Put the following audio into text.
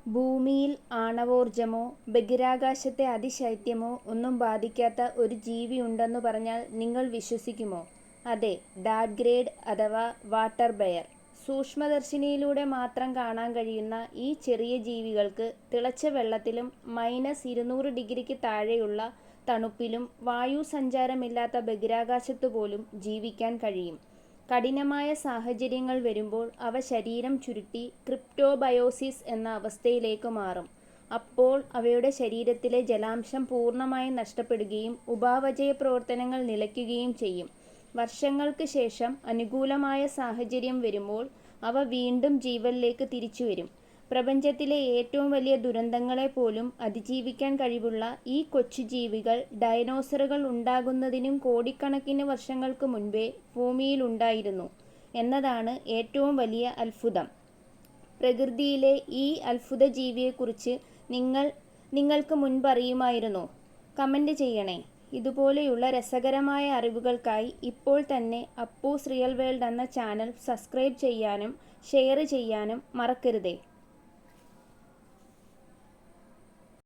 ഭൂമിയിൽ ആണവോർജമോ ബഹിരാകാശത്തെ അതിശൈത്യമോ ഒന്നും ബാധിക്കാത്ത ഒരു ജീവി ഉണ്ടെന്നു പറഞ്ഞാൽ നിങ്ങൾ വിശ്വസിക്കുമോ? അതെ, ടാർഡിഗ്രേഡ് അഥവാ വാട്ടർ ബെയർ. സൂക്ഷ്മദർശിനിയിലൂടെ മാത്രം കാണാൻ കഴിയുന്ന ഈ ചെറിയ ജീവികൾക്ക് തിളച്ച വെള്ളത്തിലും -200 ഡിഗ്രിക്ക് താഴെയുള്ള തണുപ്പിലും വായു സഞ്ചാരമില്ലാത്ത ബഹിരാകാശത്തുപോലും ജീവിക്കാൻ കഴിയും. കഠിനമായ സാഹചര്യങ്ങൾ വരുമ്പോൾ അവ ശരീരം ചുരുട്ടി ക്രിപ്റ്റോബയോസിസ് എന്ന അവസ്ഥയിലേക്ക് മാറും. അപ്പോൾ അവയുടെ ശരീരത്തിലെ ജലാംശം പൂർണ്ണമായും നഷ്ടപ്പെടുകയും ഉപാപചയ പ്രവർത്തനങ്ങൾ നിലയ്ക്കുകയും ചെയ്യും. വർഷങ്ങൾക്ക് ശേഷം അനുകൂലമായ സാഹചര്യം വരുമ്പോൾ അവ വീണ്ടും ജീവനിലേക്ക് തിരിച്ചുവരും. പ്രപഞ്ചത്തിലെ ഏറ്റവും വലിയ ദുരന്തങ്ങളെപ്പോലും അതിജീവിക്കാൻ കഴിവുള്ള ഈ കൊച്ചുജീവികൾ ഡൈനോസറുകൾ ഉണ്ടാകുന്നതിനും കോടിക്കണക്കിന് വർഷങ്ങൾക്ക് മുൻപേ ഭൂമിയിലുണ്ടായിരുന്നു എന്നതാണ് ഏറ്റവും വലിയ അത്ഭുതം. പ്രകൃതിയിലെ ഈ അത്ഭുത ജീവിയെക്കുറിച്ച് നിങ്ങൾക്ക് മുൻപറിയുമായിരുന്നോ? കമന്റ് ചെയ്യണേ. ഇതുപോലെയുള്ള രസകരമായ അറിവുകൾക്കായി ഇപ്പോൾ തന്നെ അപ്പൂസ് റിയൽ വേൾഡ് എന്ന ചാനൽ സബ്സ്ക്രൈബ് ചെയ്യാനും ഷെയർ ചെയ്യാനും മറക്കരുതേ.